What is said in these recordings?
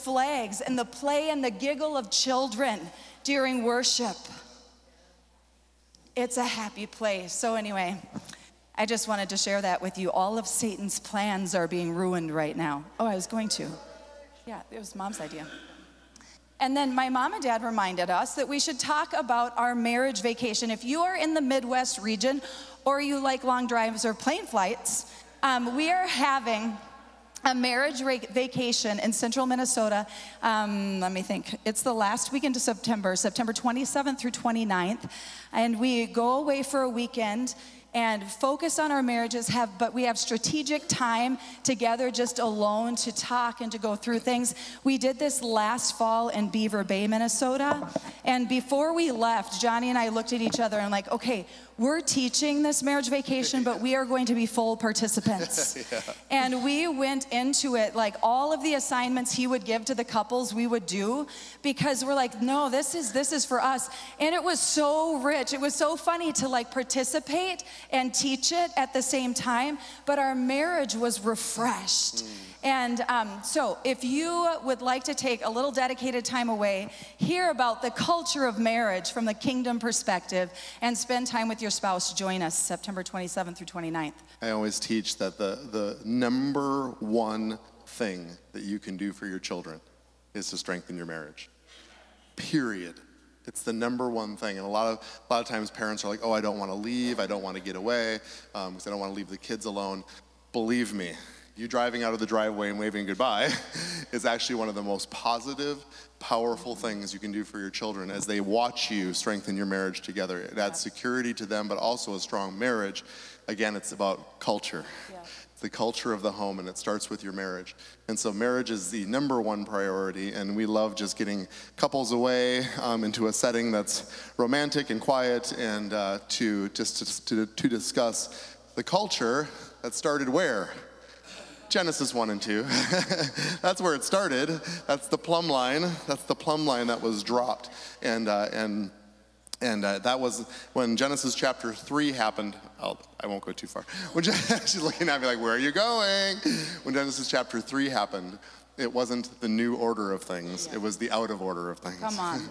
flags and the play and the giggle of children during worship. It's a happy place. So anyway, I just wanted to share that with you. All of Satan's plans are being ruined right now. Oh, I was going to. Yeah, it was Mom's idea. And then my mom and dad reminded us that we should talk about our marriage vacation. If you are in the Midwest region or you like long drives or plane flights, we are having a marriage vacation in central Minnesota. Let me think. It's the last weekend of September 27th through 29th. And we go away for a weekend and focus on our marriages, but we have strategic time together just alone to talk and to go through things. We did this last fall in Beaver Bay, Minnesota. And before we left, Johnny and I looked at each other and like, okay, we're teaching this marriage vacation, but we are going to be full participants. Yeah. And we went into it like all of the assignments he would give to the couples we would do, because we're like, no, this is for us. And it was so rich. It was so funny to like participate and teach it at the same time, but our marriage was refreshed. And so if you would like to take a little dedicated time away, hear about the culture of marriage from the kingdom perspective, and spend time with your spouse, join us September 27th through 29th. I always teach that the number one thing that you can do for your children is to strengthen your marriage. Period. It's the number one thing. And a lot of times parents are like, oh, I don't want to leave, I don't want to get away, because I don't want to leave the kids alone. Believe me, you driving out of the driveway and waving goodbye is actually one of the most positive, powerful things you can do for your children as they watch you strengthen your marriage together. It adds security to them, but also a strong marriage. Again, it's about culture. Yeah. It's the culture of the home, and it starts with your marriage. And so marriage is the number one priority, and we love just getting couples away into a setting that's romantic and quiet, and to discuss the culture that started where? Genesis 1 and 2. That's where it started. That's the plumb line. That's the plumb line that was dropped. And that was when Genesis chapter 3 happened. I won't go too far. She's looking at me like, where are you going? When Genesis chapter 3 happened, it wasn't the new order of things. Yeah. It was the out of order of things. Come on.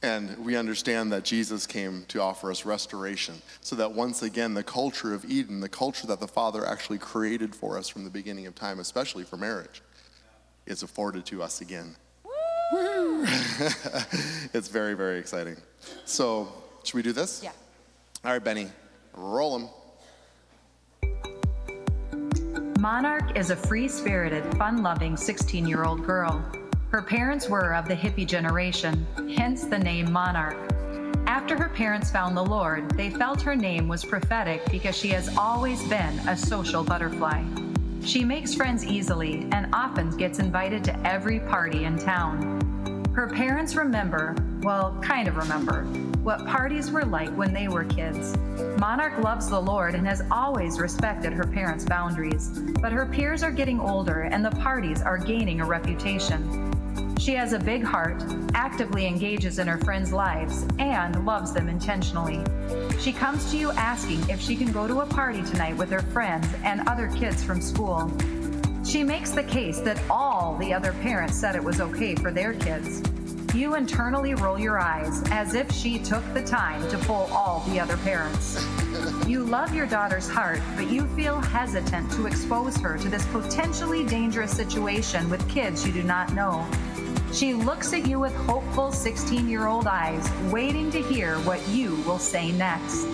And we understand that Jesus came to offer us restoration, so that once again, the culture of Eden, the culture that the Father actually created for us from the beginning of time, especially for marriage, is afforded to us again. Woo! It's very, very exciting. So, should we do this? Yeah. All right, Benny, roll 'em. Monarch is a free-spirited, fun-loving 16-year-old girl. Her parents were of the hippie generation, hence the name Monarch. After her parents found the Lord, they felt her name was prophetic because she has always been a social butterfly. She makes friends easily and often gets invited to every party in town. Her parents remember, well, kind of remember, what parties were like when they were kids. Monarch loves the Lord and has always respected her parents' boundaries, but her peers are getting older and the parties are gaining a reputation. She has a big heart, actively engages in her friends' lives, and loves them intentionally. She comes to you asking if she can go to a party tonight with her friends and other kids from school. She makes the case that all the other parents said it was okay for their kids. You internally roll your eyes as if she took the time to fool all the other parents. You love your daughter's heart, but you feel hesitant to expose her to this potentially dangerous situation with kids you do not know. She looks at you with hopeful 16-year-old eyes, waiting to hear what you will say next.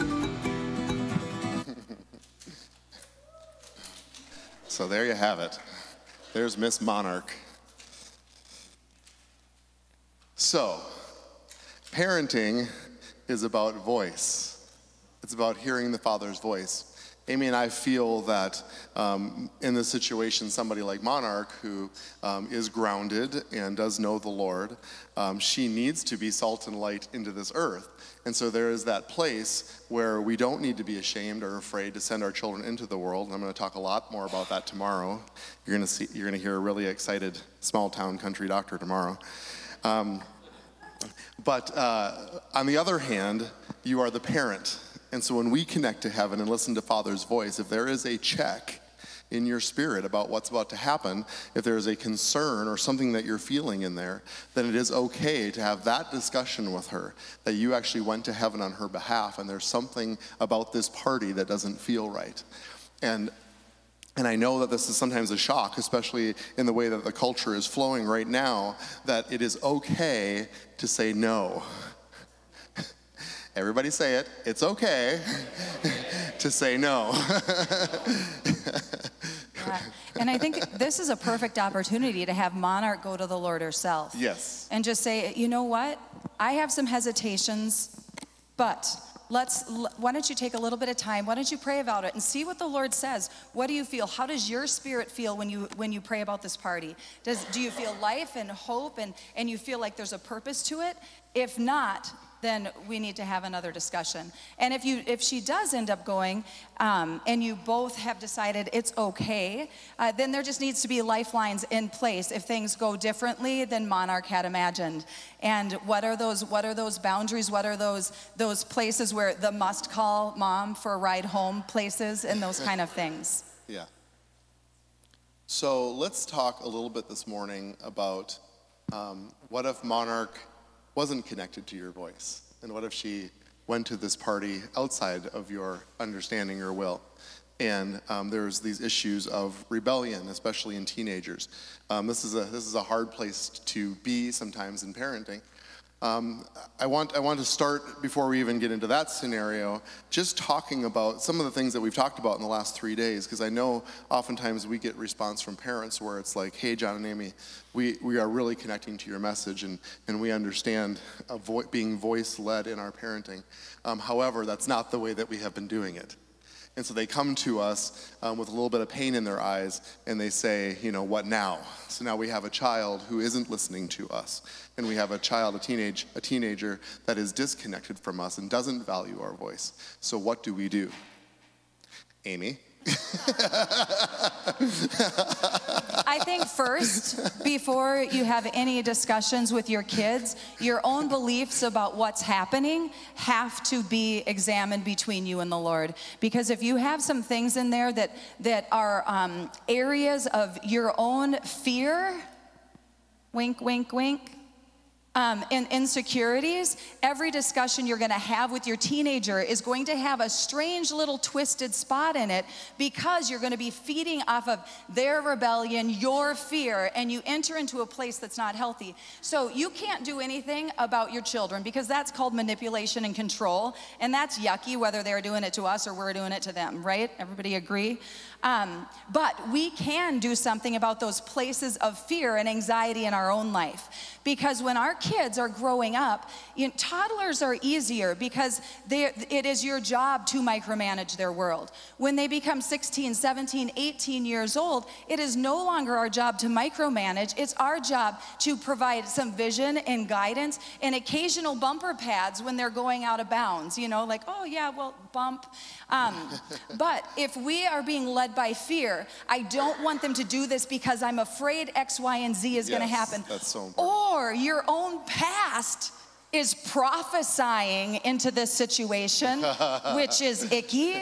So there you have it. There's Miss Monarch. So, parenting is about voice. It's about hearing the Father's voice. Amy and I feel that in this situation, somebody like Monarch, who is grounded and does know the Lord, she needs to be salt and light into this earth. And so there is that place where we don't need to be ashamed or afraid to send our children into the world. And I'm going to talk a lot more about that tomorrow. You're going to hear a really excited small town country doctor tomorrow. But on the other hand, you are the parent. And so when we connect to heaven and listen to Father's voice, if there is a check in your spirit about what's about to happen, if there's a concern or something that you're feeling in there, then it is okay to have that discussion with her, that you actually went to heaven on her behalf, and there's something about this party that doesn't feel right. And I know that this is sometimes a shock, especially in the way that the culture is flowing right now, that it is okay to say no. Everybody say it. It's okay to say no. Yeah. And I think this is a perfect opportunity to have Monarch go to the Lord herself. Yes. And just say, you know what? I have some hesitations, but why don't you take a little bit of time? Why don't you pray about it and see what the Lord says? What do you feel? How does your spirit feel when you pray about this party? Do you feel life and hope and you feel like there's a purpose to it? If not, then we need to have another discussion. And if she does end up going, and you both have decided it's okay, then there just needs to be lifelines in place if things go differently than Monarch had imagined. And what are those boundaries? What are those places where the must call mom for a ride home places and those kind of things? Yeah. So let's talk a little bit this morning about what if Monarch wasn't connected to your voice? And what if she went to this party outside of your understanding or will? And there's these issues of rebellion, especially in teenagers. This is a hard place to be sometimes in parenting. I want to start, before we even get into that scenario, just talking about some of the things that we've talked about in the last 3 days, because I know oftentimes we get response from parents where it's like, hey, John and Amy, we are really connecting to your message, and we understand being voice-led in our parenting. However, that's not the way that we have been doing it. And so they come to us with a little bit of pain in their eyes, and they say, you know, what now? So now we have a child who isn't listening to us, and we have a teenager that is disconnected from us and doesn't value our voice. So what do we do? Amy? I think first, before you have any discussions with your kids, your own beliefs about what's happening have to be examined between you and the Lord. Because if you have some things in there that are areas of your own fear, wink, wink, wink, and insecurities, every discussion you're going to have with your teenager is going to have a strange little twisted spot in it, because you're going to be feeding off of their rebellion, your fear, and you enter into a place that's not healthy. So you can't do anything about your children, because that's called manipulation and control, and that's yucky whether they're doing it to us or we're doing it to them, right? Everybody agree? But we can do something about those places of fear and anxiety in our own life. Because when our kids are growing up, toddlers are easier because it is your job to micromanage their world. When they become 16, 17, 18 years old, it is no longer our job to micromanage. It's our job to provide some vision and guidance and occasional bumper pads when they're going out of bounds. You know, like, oh yeah, well, bump. But if we are being led by fear, I don't want them to do this because I'm afraid X, Y, and Z is going to happen. That's so important. Or your own past is prophesying into this situation, which is icky.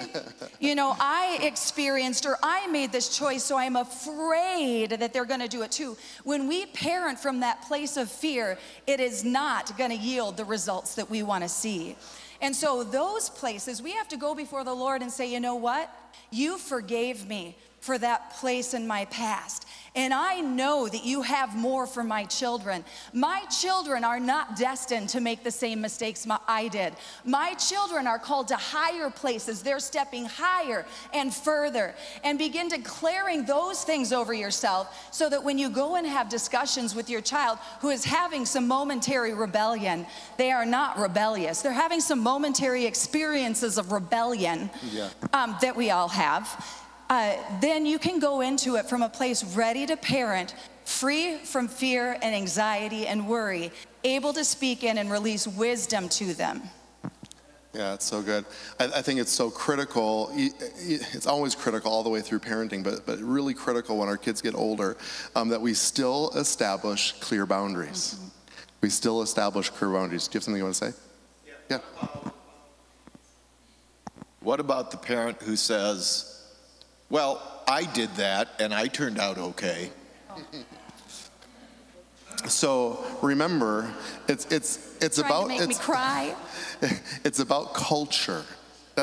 You know, I experienced, or I made this choice, so I'm afraid that they're going to do it too. When we parent from that place of fear, it is not going to yield the results that we want to see. And so those places, we have to go before the Lord and say, you know what? You forgave me for that place in my past. And I know that you have more for my children. My children are not destined to make the same mistakes I did. My children are called to higher places. They're stepping higher and further. And begin declaring those things over yourself, so that when you go and have discussions with your child who is having some momentary rebellion, they are not rebellious. They're having some momentary experiences of rebellion that we all have. Then you can go into it from a place ready to parent, free from fear and anxiety and worry, able to speak in and release wisdom to them. Yeah, it's so good. I think it's so critical. It's always critical all the way through parenting, but really critical when our kids get older, that we still establish clear boundaries. Mm-hmm. We still establish clear boundaries. Do you have something you want to say? Yeah. What about the parent who says, well, I did that and I turned out okay. So remember, it's about, to make me cry. It's about culture.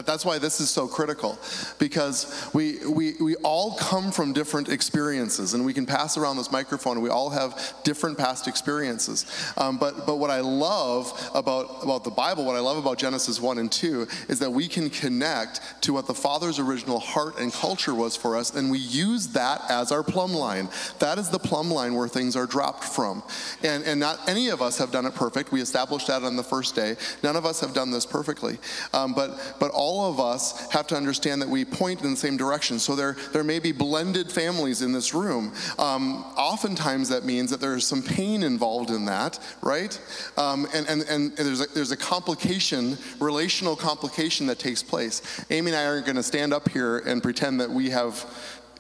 That's why this is so critical, because we all come from different experiences, and we can pass around this microphone, and we all have different past experiences. But what I love about the Bible, what I love about Genesis 1 and 2, is that we can connect to what the Father's original heart and culture was for us, and we use that as our plumb line. That is the plumb line where things are dropped from. And not any of us have done it perfect. We established that on the first day. None of us have done this perfectly. But all of us have to understand that we point in the same direction. So there may be blended families in this room. Oftentimes that means that there's some pain involved in that, right? And there's a complication, relational complication that takes place. Amy and I aren't going to stand up here and pretend that we have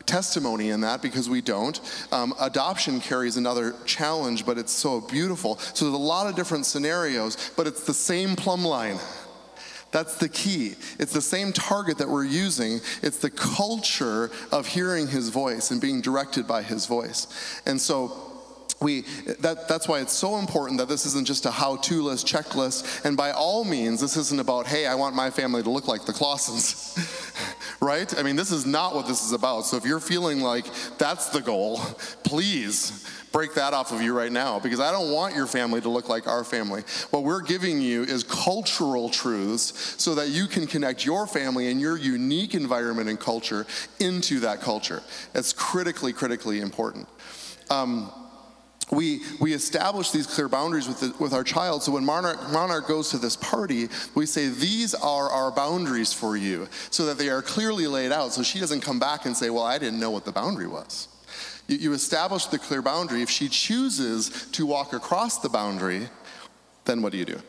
testimony in that, because we don't. Adoption carries another challenge, but it's so beautiful. So there's a lot of different scenarios, but it's the same plumb line. That's the key. It's the same target that we're using. It's the culture of hearing his voice and being directed by his voice. And so that's why it's so important that this isn't just a how-to list, checklist. And by all means, this isn't about, hey, I want my family to look like the Claussens, right? I mean, this is not what this is about. So if you're feeling like that's the goal, please break that off of you right now, because I don't want your family to look like our family. What we're giving you is cultural truths so that you can connect your family and your unique environment and culture into that culture. It's critically, critically important. We establish these clear boundaries with our child. So when Monarch goes to this party, we say, these are our boundaries for you, so that they are clearly laid out, so she doesn't come back and say, well, I didn't know what the boundary was. You establish the clear boundary. If she chooses to walk across the boundary, then what do you do?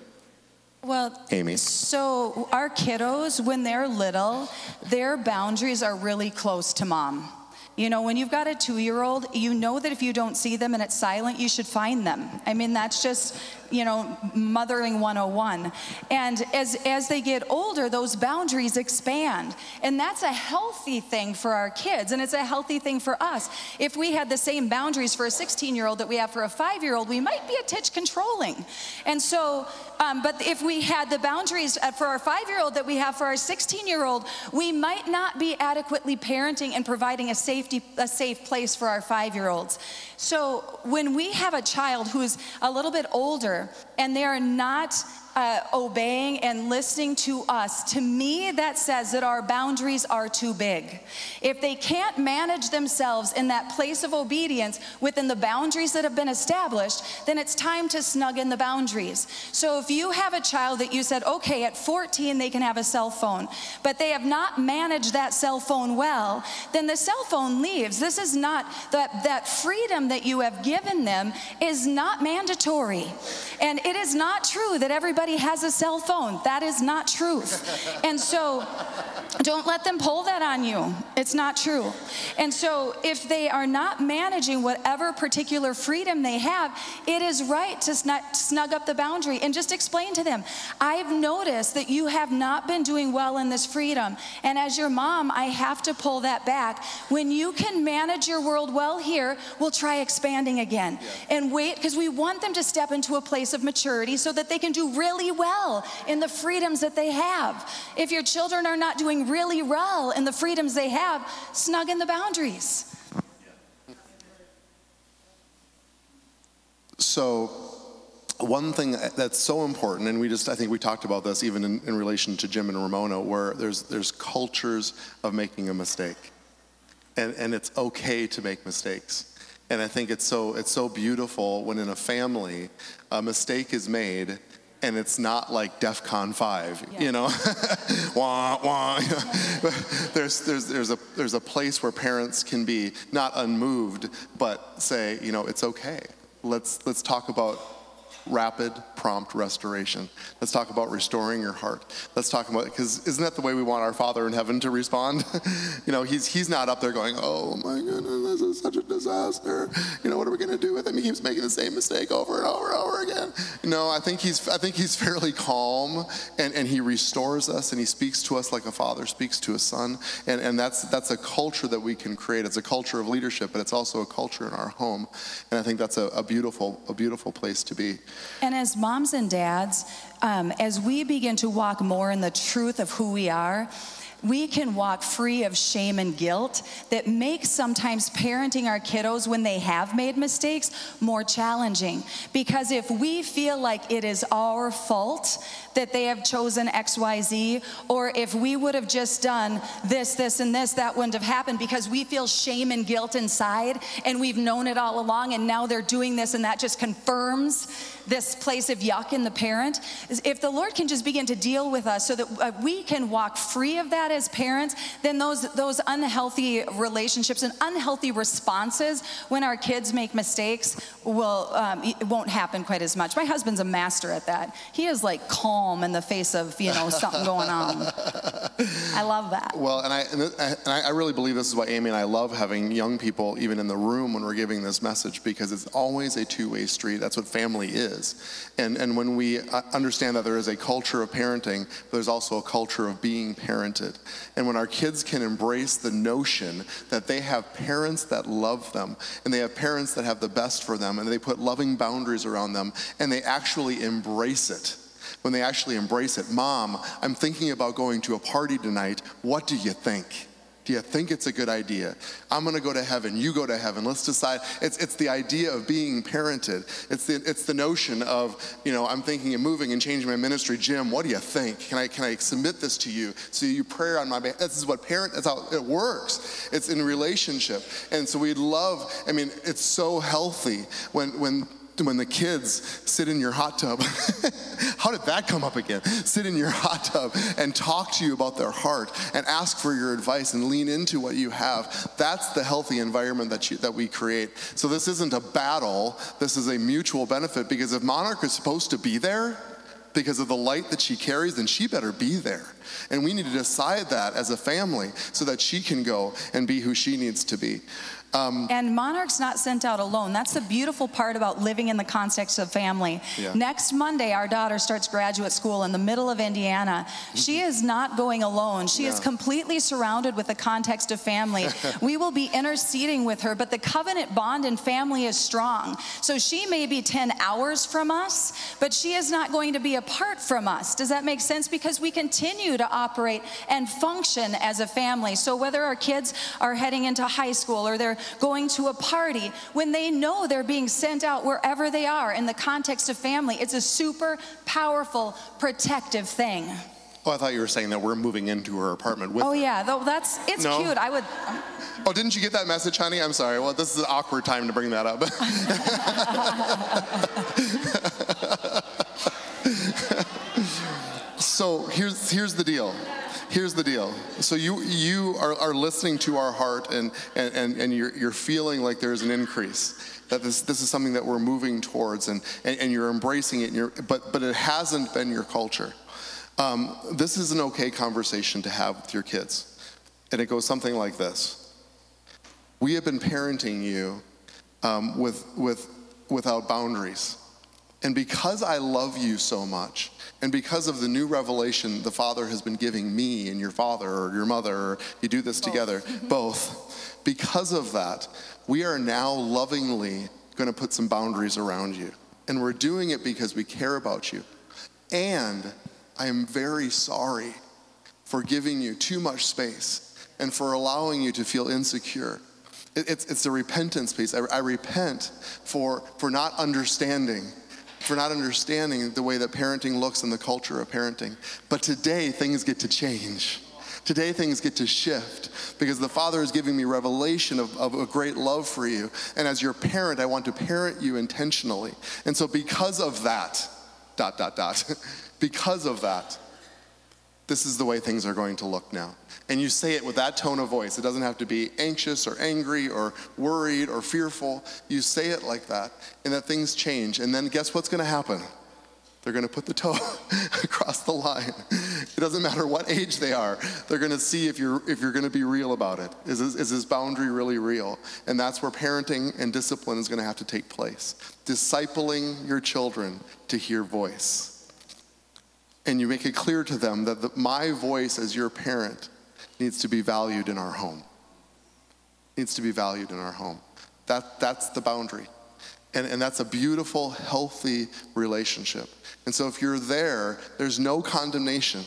Well, Amy. So our kiddos, when they're little, their boundaries are really close to mom. You know, when you've got a 2-year-old, you know that if you don't see them and it's silent, you should find them. I mean, that's just, you know, mothering 101. And as they get older, those boundaries expand. And that's a healthy thing for our kids, and it's a healthy thing for us. If we had the same boundaries for a 16-year-old that we have for a 5-year-old, we might be a titch controlling. And so, but if we had the boundaries for our 5-year-old that we have for our 16-year-old, we might not be adequately parenting and providing a safe place for our 5-year-olds. So when we have a child who's a little bit older and they are not obeying and listening to us, to me that says that our boundaries are too big. If they can't manage themselves in that place of obedience within the boundaries that have been established, then it's time to snug in the boundaries. So if you have a child that you said, okay, at 14 they can have a cell phone, but they have not managed that cell phone well, then the cell phone leaves. This is not, that freedom that you have given them is not mandatory. And it is not true that everybody has a cell phone. That is not truth. And so don't let them pull that on you. It's not true. And so if they are not managing whatever particular freedom they have, it is right to snug up the boundary and just explain to them, I've noticed that you have not been doing well in this freedom. And as your mom, I have to pull that back. When you can manage your world well here, we'll try expanding again. And wait, because we want them to step into a place of maturity so that they can do really well in the freedoms that they have. If your children are not doing really well in the freedoms they have, snug in the boundaries. So one thing that's so important, and I think we talked about this even in relation to Jim and Ramona, where there's cultures of making a mistake. And it's okay to make mistakes. And I think it's so beautiful when in a family a mistake is made and it's not like DEFCON 5, you know, wah, wah. There's a place where parents can be not unmoved, but say, you know, it's okay. Let's talk about rapid, prompt restoration. Let's talk about restoring your heart. Let's talk about, because isn't that the way we want our Father in heaven to respond? You know, he's not up there going, oh my goodness, this is such a disaster. You know, what are we going to do with him? He keeps making the same mistake over and over and over again. No, I think he's fairly calm, and he restores us, and he speaks to us like a father speaks to a son, and that's a culture that we can create. It's a culture of leadership, but it's also a culture in our home, and I think that's a beautiful place to be. And as moms and dads, as we begin to walk more in the truth of who we are, we can walk free of shame and guilt that makes sometimes parenting our kiddos when they have made mistakes more challenging. Because if we feel like it is our fault that they have chosen XYZ, or if we would have just done this, and this, that wouldn't have happened, because we feel shame and guilt inside and we've known it all along, and now they're doing this, and that just confirms this place of yuck in the parent. If the Lord can just begin to deal with us so that we can walk free of that as parents, then those unhealthy relationships and unhealthy responses when our kids make mistakes it won't happen quite as much. My husband's a master at that. He is like calm in the face of something going on. I love that. Well, and I really believe this is why Amy and I love having young people even in the room when we're giving this message, because it's always a two-way street. That's what family is. And when we understand that there is a culture of parenting, there's also a culture of being parented. And when our kids can embrace the notion that they have parents that love them, and they have parents that have the best for them, and they put loving boundaries around them, and they actually embrace it. When they actually embrace it, Mom, I'm thinking about going to a party tonight. What do you think? Do you think it's a good idea? I'm going to go to heaven. You go to heaven. Let's decide. It's the idea of being parented. It's the notion of, I'm thinking of moving and changing my ministry. Jim, what do you think? Can I submit this to you so you pray on my behalf? That's how it works. It's in relationship. And so it's so healthy when the kids sit in your hot tub. How did that come up again? Sit in your hot tub and talk to you about their heart and ask for your advice and lean into what you have. That's the healthy environment that we create. So this isn't a battle. This is a mutual benefit, because if Monarch is supposed to be there because of the light that she carries, then she better be there. And we need to decide that as a family so that she can go and be who she needs to be. And Monarch's not sent out alone. That's the beautiful part about living in the context of family. Yeah. Next Monday, our daughter starts graduate school in the middle of Indiana. She is not going alone. She is completely surrounded with the context of family. We will be interceding with her, but the covenant bond in family is strong. So she may be 10 hours from us, but she is not going to be apart from us. Does that make sense? Because we continue to operate and function as a family. So whether our kids are heading into high school or they're going to a party, when they know they're being sent out wherever they are in the context of family, it's a super powerful protective thing. Oh, I thought you were saying that we're moving into her apartment with her. Yeah, though it's No? cute. I would. Oh, didn't you get that message, honey? I'm sorry. Well, this is an awkward time to bring that up. So here's the deal. Here's the deal. So you are listening to our heart, and you're feeling like there's an increase, that this is something that we're moving towards, and you're embracing it, but it hasn't been your culture. This is an okay conversation to have with your kids. And it goes something like this. We have been parenting you without boundaries. And because I love you so much, and because of the new revelation the Father has been giving me and your father or your mother, or you do this together, both, because of that, we are now lovingly going to put some boundaries around you. And we're doing it because we care about you. And I am very sorry for giving you too much space and for allowing you to feel insecure. It's a repentance piece. I repent for not understanding the way that parenting looks and the culture of parenting. But today, things get to change. Today, things get to shift because the Father is giving me revelation of a great love for you. And as your parent, I want to parent you intentionally. And so because of that, because of that, this is the way things are going to look now. And you say it with that tone of voice. It doesn't have to be anxious or angry or worried or fearful. You say it like that, and that things change. And then guess what's going to happen? They're going to put the toe across the line, It doesn't matter what age they are. They're going to see if you're going to be real about it. Is this boundary really real? And that's where parenting and discipline is going to have to take place. Discipling your children to hear voice. And you make it clear to them that my voice as your parent needs to be valued in our home. Needs to be valued in our home. That's the boundary. And that's a beautiful, healthy relationship. And so if you're there, there's no condemnation.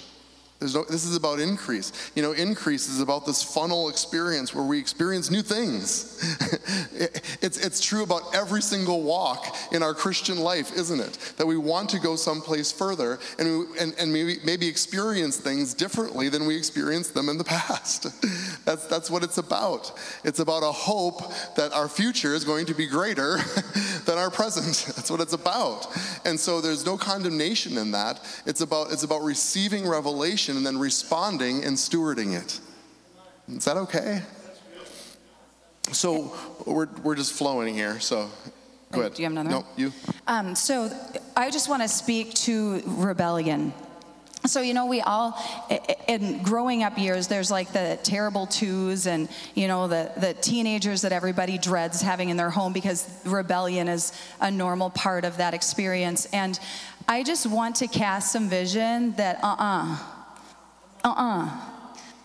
This is about increase. Increase is about this funnel experience where we experience new things. It's true about every single walk in our Christian life, isn't it? That we want to go someplace further and maybe experience things differently than we experienced them in the past. That's what it's about. It's about a hope that our future is going to be greater than our present. That's what it's about. And so there's no condemnation in that. It's about receiving revelation and then responding and stewarding it. Is that okay? So we're just flowing here, so go ahead. Do you have another one? No, you. So I just want to speak to rebellion. So, we all, in growing up years, there's like the terrible twos and, the teenagers that everybody dreads having in their home because rebellion is a normal part of that experience. And I just want to cast some vision that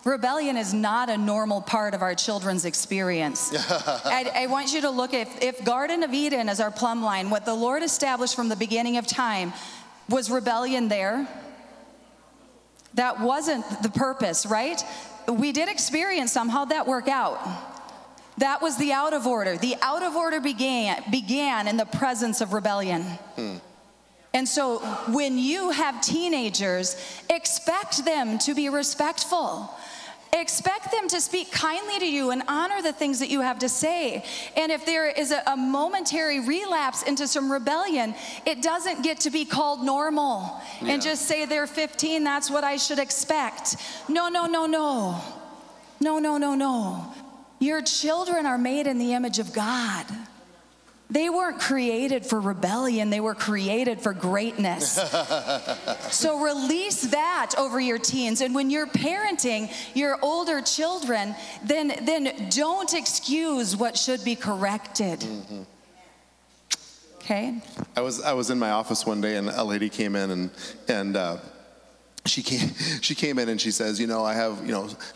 rebellion is not a normal part of our children's experience. I want you to look at, if Garden of Eden is our plumb line, what the Lord established from the beginning of time, was rebellion there? That wasn't the purpose, right? We did experience somehow that work out. That was the out of order. The out of order began in the presence of rebellion. And so when you have teenagers, expect them to be respectful. Expect them to speak kindly to you and honor the things that you have to say. And if there is a momentary relapse into some rebellion, it doesn't get to be called normal. And just say they're 15, that's what I should expect. No. Your children are made in the image of God. They weren't created for rebellion, they were created for greatness. So release that over your teens. And when you're parenting your older children, then don't excuse what should be corrected. Okay? I was in my office one day and a lady came in and she came in and she says, I have,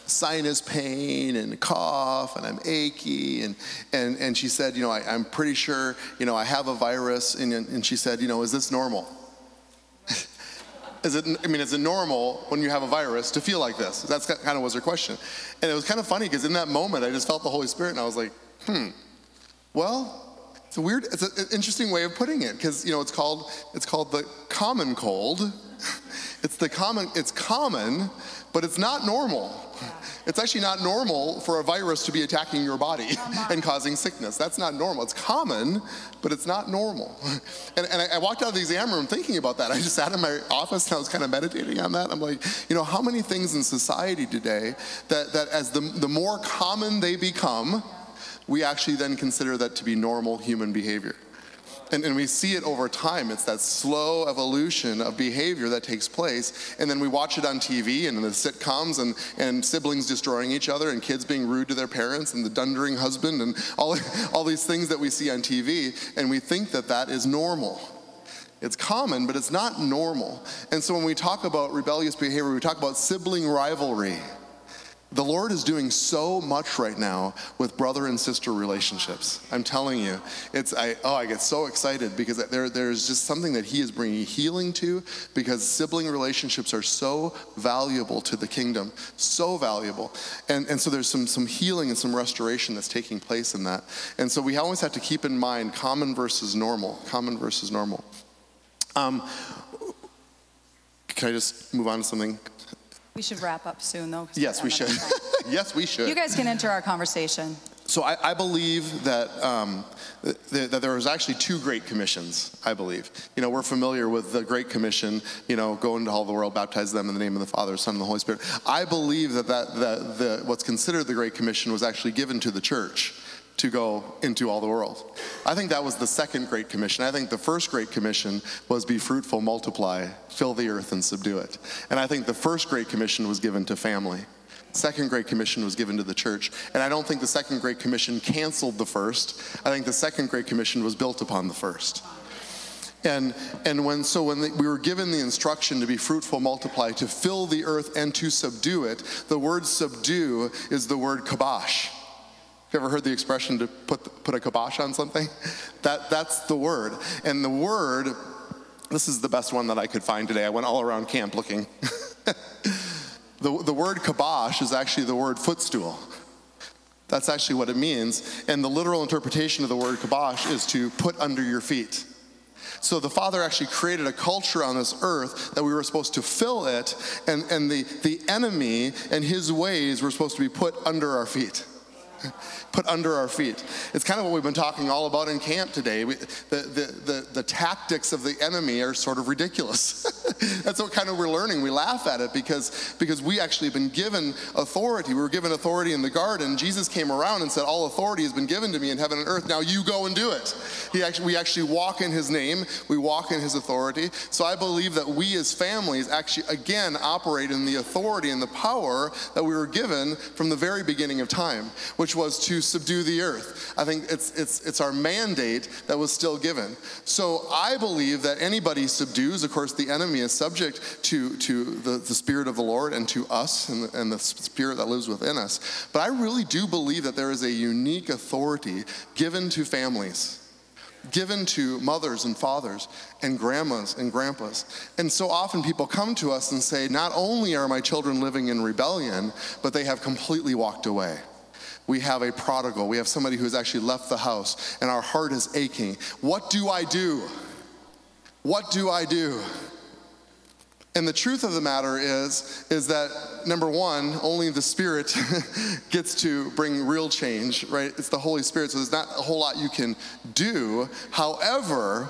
sinus pain and cough and I'm achy and she said, I'm pretty sure, I have a virus and she said, is this normal? Is it normal when you have a virus to feel like this? That's kind of was her question. And it was kind of funny because in that moment I just felt the Holy Spirit and I was like, well, it's an interesting way of putting it because, it's called the common cold. It's common, but it's not normal. It's actually not normal for a virus to be attacking your body and causing sickness. That's not normal. It's common, but it's not normal. And I walked out of the exam room thinking about that. I just sat in my office and I was kind of meditating on that. I'm like, how many things in society today that as the more common they become, we actually then consider that to be normal human behavior. And we see it over time. It's that slow evolution of behavior that takes place. And then we watch it on TV and in the sitcoms and siblings destroying each other and kids being rude to their parents and the dundering husband and all these things that we see on TV. And we think that is normal. It's common, but it's not normal. And so when we talk about rebellious behavior, we talk about sibling rivalry. The Lord is doing so much right now with brother and sister relationships. I'm telling you, I get so excited because there's just something that He is bringing healing to because sibling relationships are so valuable to the kingdom, so valuable. And so there's some healing and some restoration that's taking place in that. And so we always have to keep in mind common versus normal, Can I just move on to something? We should wrap up soon, though. Yes, we should. Yes, we should. You guys can enter our conversation. So I believe that that there was actually two Great Commissions, I believe. We're familiar with the Great Commission, go into all the world, baptize them in the name of the Father, Son, and the Holy Spirit. I believe that what's considered the Great Commission was actually given to the church to go into all the world. I think that was the second Great Commission. I think the first Great Commission was be fruitful, multiply, fill the earth and subdue it. And I think the first Great Commission was given to family. Second Great Commission was given to the church. And I don't think the second Great Commission canceled the first. I think the second Great Commission was built upon the first. And when we were given the instruction to be fruitful, multiply, to fill the earth and to subdue it, the word subdue is the word kabosh. You ever heard the expression to put a kibosh on something? That's the word. And the word, this is the best one that I could find today. I went all around camp looking. The word kibosh is actually the word footstool. That's actually what it means. And the literal interpretation of the word kibosh is to put under your feet. So the Father actually created a culture on this earth that we were supposed to fill it, and the enemy and his ways were supposed to be put under our feet. Put under our feet. It's kind of what we've been talking all about in camp today. The tactics of the enemy are sort of ridiculous. That's what kind of we're learning. We laugh at it because we actually have been given authority. We were given authority in the garden. Jesus came around and said, all authority has been given to me in heaven and earth. Now you go and do it. We actually walk in his name. We walk in his authority. So I believe that we as families actually, again, operate in the authority and the power that we were given from the very beginning of time, which was to subdue the earth. I think it's our mandate that was still given. So I believe that anybody subdues, of course, the enemy is subject to the Spirit of the Lord and to us and the Spirit that lives within us. But I really do believe that there is a unique authority given to families, given to mothers and fathers and grandmas and grandpas. And so often people come to us and say, not only are my children living in rebellion, but they have completely walked away. We have a prodigal. We have somebody who has actually left the house, and our heart is aching. What do I do? What do I do? And the truth of the matter is that, number one, only the Spirit gets to bring real change, right? It's the Holy Spirit, so there's not a whole lot you can do. However,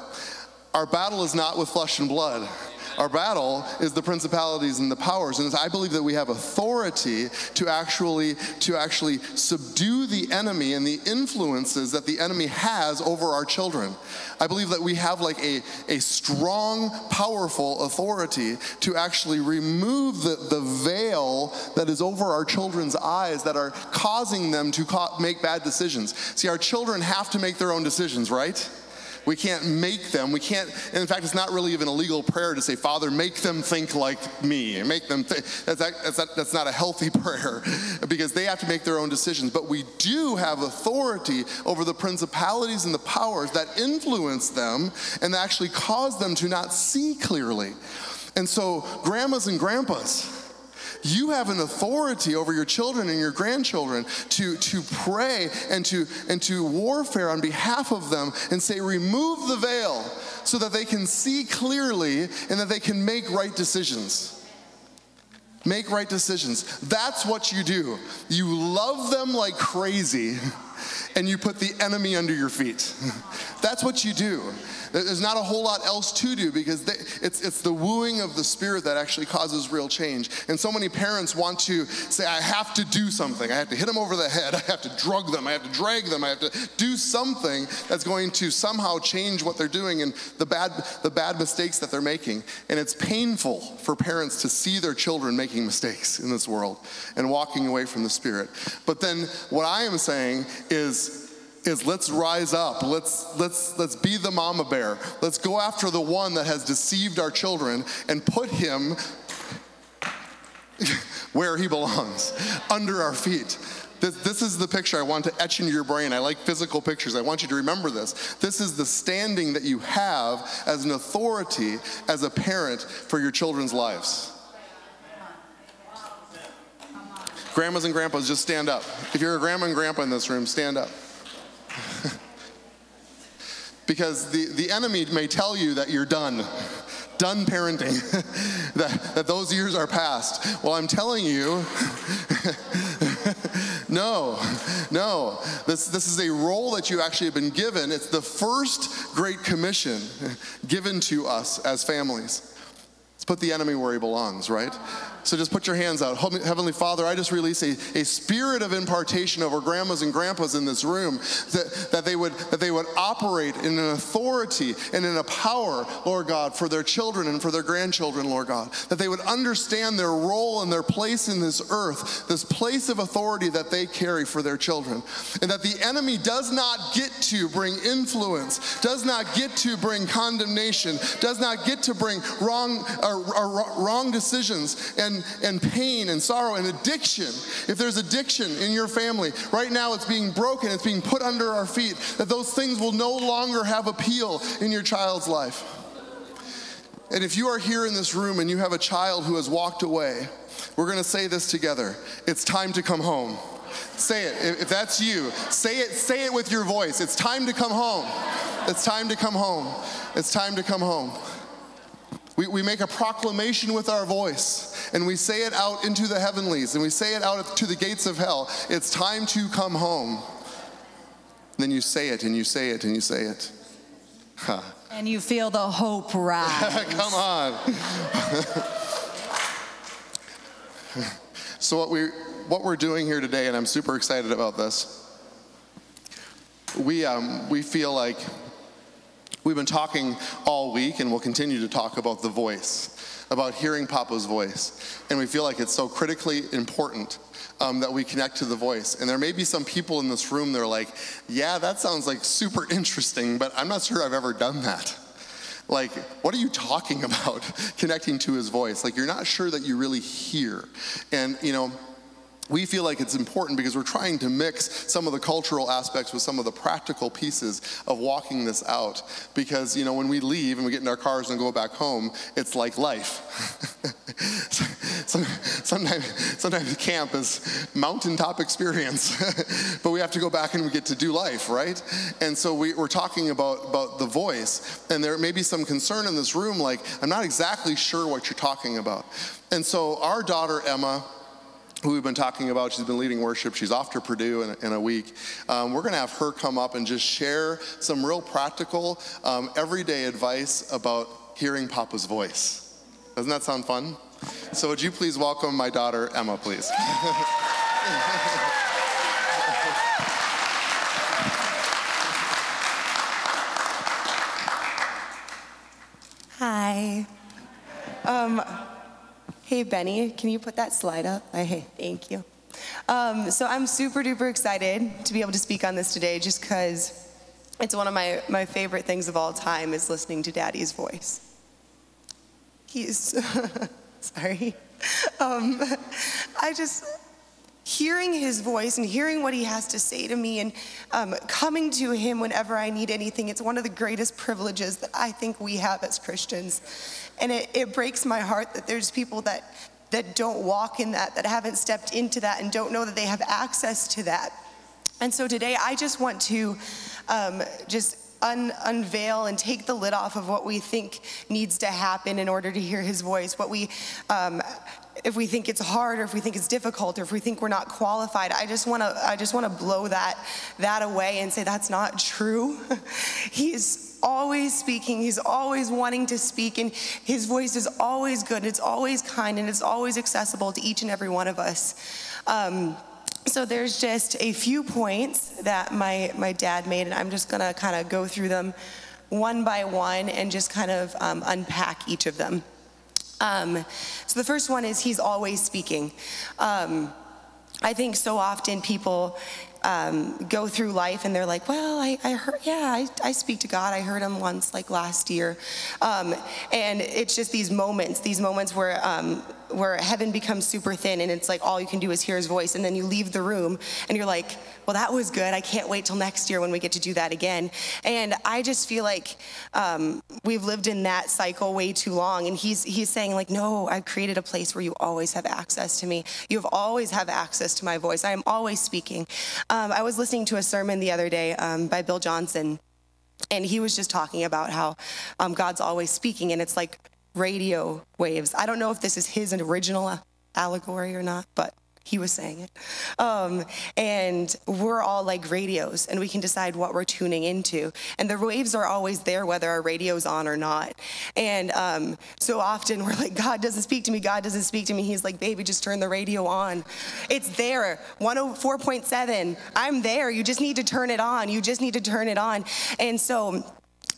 our battle is not with flesh and blood. Our battle is the principalities and the powers. And I believe that we have authority to actually subdue the enemy and the influences that the enemy has over our children. I believe that we have like a strong, powerful authority to actually remove the veil that is over our children's eyes that are causing them to make bad decisions. See, our children have to make their own decisions, right? We can't make them. We can't, and in fact, it's not really even a legal prayer to say, Father, make them think like me. Make them think. That's not a healthy prayer because they have to make their own decisions. But we do have authority over the principalities and the powers that influence them and actually cause them to not see clearly. And so, grandmas and grandpas, you have an authority over your children and your grandchildren to pray and to warfare on behalf of them and say, remove the veil so that they can see clearly and that they can make right decisions. Make right decisions. That's what you do. You love them like crazy and you put the enemy under your feet. That's what you do. There's not a whole lot else to do because it's the wooing of the Spirit that actually causes real change. And so many parents want to say, I have to do something. I have to hit them over the head. I have to drug them. I have to drag them. I have to do something that's going to somehow change what they're doing and the bad mistakes that they're making. And it's painful for parents to see their children making mistakes in this world and walking away from the Spirit. But then what I am saying is let's rise up. Let's be the mama bear. Let's go after the one that has deceived our children and put him where he belongs, under our feet. This is the picture I want to etch into your brain. I like physical pictures. I want you to remember this. This is the standing that you have as an authority, as a parent for your children's lives. Grandmas and grandpas, just stand up. If you're a grandma and grandpa in this room, stand up. Because the enemy may tell you that you're done parenting, that those years are past. Well, I'm telling you, no. This is a role that you actually have been given. It's the first Great Commission given to us as families. It's put the enemy where he belongs, right? So just put your hands out. Heavenly Father, I just release a spirit of impartation over grandmas and grandpas in this room, that they would operate in an authority and in a power, Lord God, for their children and for their grandchildren, Lord God. That they would understand their role and their place in this earth, this place of authority that they carry for their children. And that the enemy does not get to bring influence, does not get to bring condemnation, does not get to bring wrong decisions and pain and sorrow and addiction. If there's addiction in your family, right now it's being broken, it's being put under our feet, that those things will no longer have appeal in your child's life. And if you are here in this room and you have a child who has walked away, we're going to say this together. It's time to come home. Say it. If that's you, say it with your voice. It's time to come home. It's time to come home. It's time to come home. We make a proclamation with our voice, and we say it out into the heavenlies, and we say it out to the gates of hell. It's time to come home. Then you say it, and you say it, and you say it. Huh. And you feel the hope rise. Come on. So what we're doing here today, and I'm super excited about this, we feel like we've been talking all week, and we'll continue to talk about the voice, about hearing Papa's voice. And we feel like it's so critically important that we connect to the voice. And there may be some people in this room that are like, yeah, that sounds like super interesting, but I'm not sure I've ever done that. Like, what are you talking about, connecting to his voice? Like, you're not sure that you really hear. And, we feel like it's important because we're trying to mix some of the cultural aspects with some of the practical pieces of walking this out. Because, when we leave and we get in our cars and go back home, it's like life. Sometimes camp is mountaintop experience, but we have to go back and we get to do life, right? And so we're talking about the voice, and there may be some concern in this room, like, I'm not exactly sure what you're talking about. And so our daughter, Emma, who we've been talking about, she's been leading worship. She's off to Purdue in a week. We're going to have her come up and just share some real practical, everyday advice about hearing Papa's voice. Doesn't that sound fun? So would you please welcome my daughter, Emma, please. Hi. Hey, Benny, can you put that slide up? Hey, thank you. So I'm super duper excited to be able to speak on this today, just because it's one of my favorite things of all time is listening to Daddy's voice. He's, sorry. Hearing his voice and hearing what he has to say to me and coming to him whenever I need anything, it's one of the greatest privileges that I think we have as Christians. And it breaks my heart that there's people that don't walk in that haven't stepped into that and don't know that they have access to that. And so today I just want to unveil and take the lid off of what we think needs to happen in order to hear his voice, if we think it's hard, or if we think it's difficult, or if we think we're not qualified. I just want to blow that away and say that's not true. He's always speaking. He's always wanting to speak, and his voice is always good. It's always kind, and it's always accessible to each and every one of us. So there's just a few points that my dad made, and I'm just gonna kind of go through them one by one and just kind of unpack each of them. So the first one is he's always speaking. I think so often people go through life and they're like, well, I speak to God. I heard him once, like last year. And it's just these moments where heaven becomes super thin, and it's like all you can do is hear his voice, and then you leave the room and you're like, well, that was good. I can't wait till next year when we get to do that again. And I just feel like we've lived in that cycle way too long. And he's saying, like, no, I've created a place where you always have access to me. You always have access to my voice. I am always speaking. I was listening to a sermon the other day by Bill Johnson, and he was just talking about how God's always speaking, and it's like radio waves. I don't know if this is his original allegory or not, but He was saying it. And we're all like radios, and we can decide what we're tuning into. And the waves are always there, whether our radio's on or not. And so often we're like, God doesn't speak to me, God doesn't speak to me. He's like, baby, just turn the radio on. It's there, 104.7. I'm there. You just need to turn it on. You just need to turn it on. And so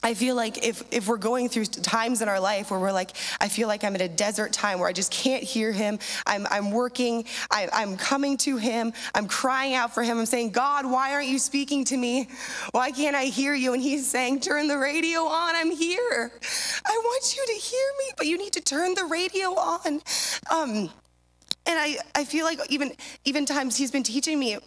I feel like if we're going through times in our life where we're like, I feel like I'm in a desert time where I just can't hear him. I'm working, I'm coming to him, I'm crying out for him. I'm saying, God, why aren't you speaking to me? Why can't I hear you? And he's saying, turn the radio on, I'm here. I want you to hear me, but you need to turn the radio on. And I feel like even times he's been teaching me,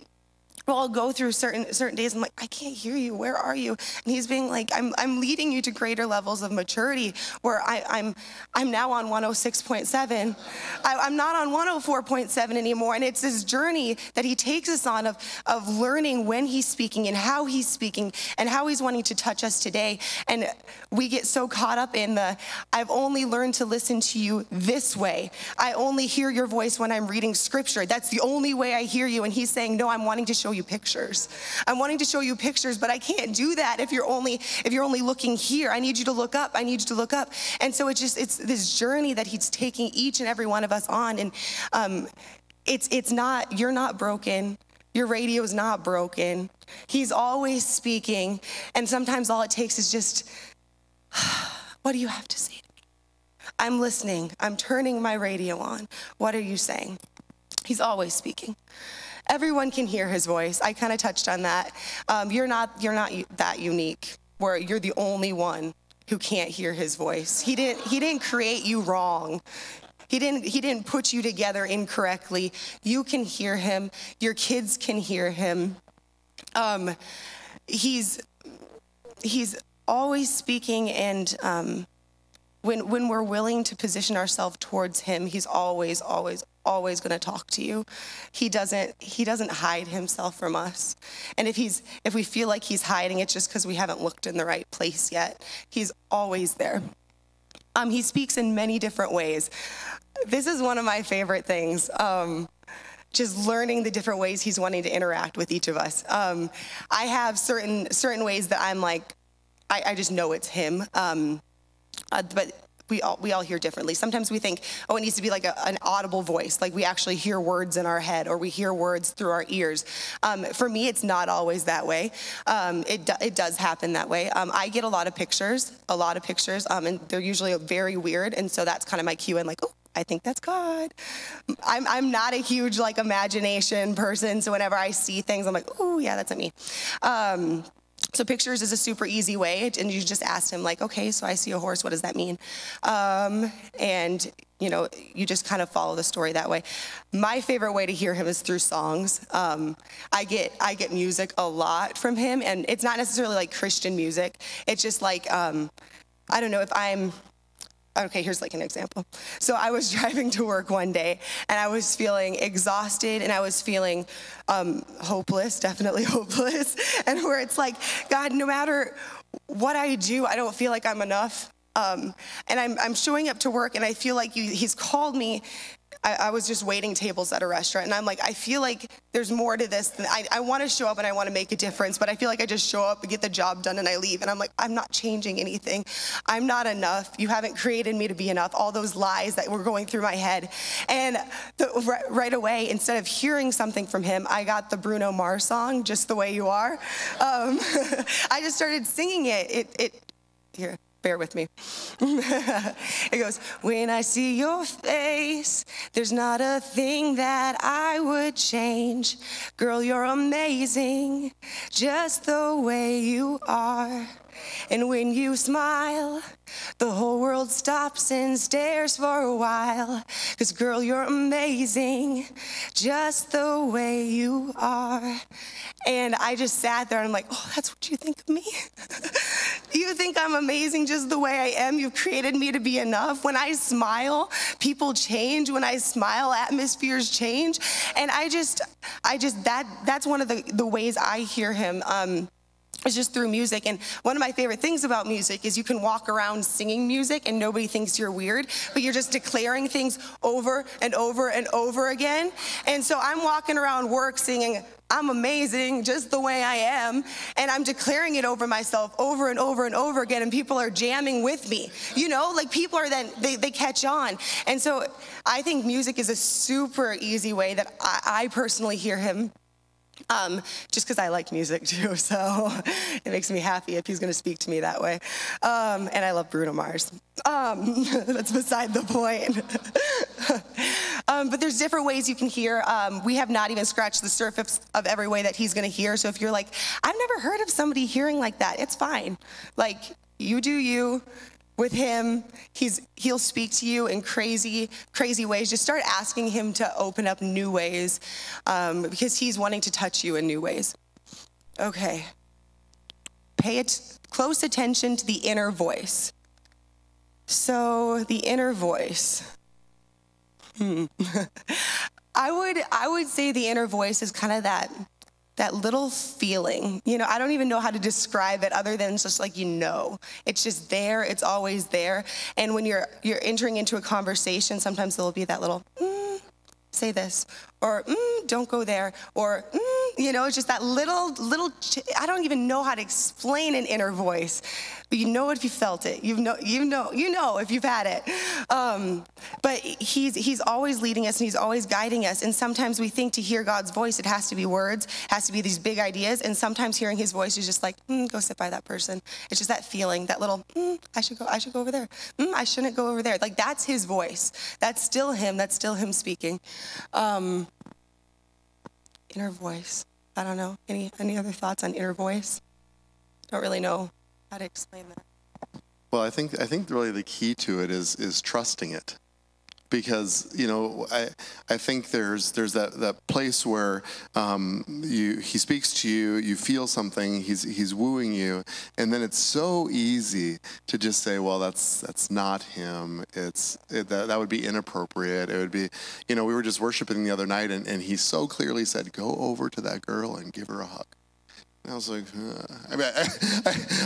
well, I'll go through certain days. I'm like, I can't hear you. Where are you? And he's being like, I'm leading you to greater levels of maturity where I'm now on 106.7. I'm not on 104.7 anymore. And it's this journey that he takes us on of learning when he's speaking and how he's speaking and how he's wanting to touch us today. And we get so caught up in I've only learned to listen to you this way. I only hear your voice when I'm reading scripture. That's the only way I hear you. And he's saying, no, I'm wanting to show you pictures. I'm wanting to show you pictures, but I can't do that if you're only looking here. I need you to look up. I need you to look up. And so it's this journey that he's taking each and every one of us on. And it's not, you're not broken. Your radio is not broken. He's always speaking. And sometimes all it takes is just, what do you have to say to me? I'm listening. I'm turning my radio on. What are you saying? He's always speaking. Everyone can hear his voice. I kind of touched on that. You're not that unique where you're the only one who can't hear his voice. He didn't create you wrong. He didn't put you together incorrectly. You can hear him. Your kids can hear him. He's always speaking, and when we're willing to position ourselves towards him, he's always going to talk to you. He doesn't hide himself from us. And if we feel like he's hiding, it's just because we haven't looked in the right place yet. He's always there. He speaks in many different ways. This is one of my favorite things. Just learning the different ways he's wanting to interact with each of us. I have certain ways that I'm like, I just know it's him. But we all hear differently. Sometimes we think, oh, it needs to be like an audible voice, like we actually hear words in our head or we hear words through our ears. For me, it's not always that way. It does happen that way. I get a lot of pictures, and they're usually very weird, and so that's kind of my cue. And like, oh, I think that's God. I'm not a huge like imagination person, so whenever I see things, I'm like, oh yeah, that's not me. So pictures is a super easy way, and you just ask him like, okay, so I see a horse, what does that mean? And you just kind of follow the story that way. My favorite way to hear him is through songs. I get music a lot from him, and it's not necessarily like Christian music. It's just like, I don't know if okay, here's like an example. So I was driving to work one day, and I was feeling exhausted, and I was feeling hopeless, definitely hopeless, and where it's like, God, no matter what I do, I don't feel like I'm enough. And I'm showing up to work, and I feel like he's called me. I was just waiting tables at a restaurant, and I'm like, I feel like there's more to this than I want to show up and I want to make a difference, but I feel like I just show up and get the job done and I leave, and I'm like, I'm not changing anything. I'm not enough. You haven't created me to be enough. All those lies that were going through my head. And right away, instead of hearing something from him, I got the Bruno Mars song, Just the Way You Are. I just started singing it. Here. Bear with me. It goes, when I see your face, there's not a thing that I would change. Girl, you're amazing, just the way you are. And when you smile, the whole world stops and stares for a while. 'Cause girl, you're amazing, just the way you are. And I just sat there and I'm like, oh, that's what you think of me? You think I'm amazing just the way I am? You've created me to be enough. When I smile, people change. When I smile, atmospheres change. And that's one of the ways I hear him. is just through music. And one of my favorite things about music is you can walk around singing music and nobody thinks you're weird, but you're just declaring things over and over and over again. And so I'm walking around work singing, I'm amazing just the way I am, and I'm declaring it over myself over and over and over again, and people are jamming with me. You know, like people are then, they catch on. And so I think music is a super easy way that I personally hear him. Just because I like music too, so it makes me happy if he's going to speak to me that way. And I love Bruno Mars. That's beside the point. But there's different ways you can hear. We have not even scratched the surface of every way that he's going to hear. So if you're like, I've never heard of somebody hearing like that, it's fine. Like, you do you. With him, he'll speak to you in crazy, crazy ways. Just start asking him to open up new ways because he's wanting to touch you in new ways. Okay. Pay close attention to the inner voice. So the inner voice. I would say the inner voice is kind of that little feeling. You know, I don't even know how to describe it other than just like, you know, it's just there. It's always there. And when you're entering into a conversation, sometimes there'll be that little, say this, or don't go there, or you know, it's just that little. I don't even know how to explain an inner voice, but you know it if you felt it. You know if you've had it. But he's always leading us and he's always guiding us. And sometimes we think to hear God's voice, it has to be words, has to be these big ideas. And sometimes hearing his voice is just like, go sit by that person. It's just that feeling, that little, I should go over there. I shouldn't go over there. Like, that's his voice. That's still him. That's still him speaking. Inner voice. I don't know. Any other thoughts on inner voice? Don't really know how to explain that. Well, I think really the key to it is trusting it. Because, you know, I think there's that place where he speaks to you, you feel something, he's wooing you, and then it's so easy to just say, well, that's not him. That would be inappropriate. It would be, you know, we were just worshiping the other night, and he so clearly said, go over to that girl and give her a hug. And I was like, I mean,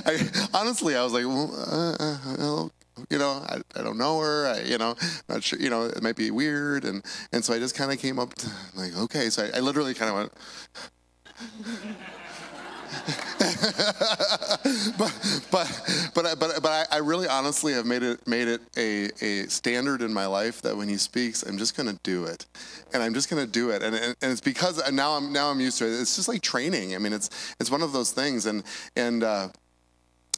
I honestly, I was like, well, you know, I don't know her, you know, not sure, you know, it might be weird. And so I just kind of came up to, like, okay. So I literally kind of went, but I really honestly have made it a standard in my life that when he speaks, I'm just going to do it. And I'm just going to do it. And it's because now I'm used to it. It's just like training. I mean, it's one of those things.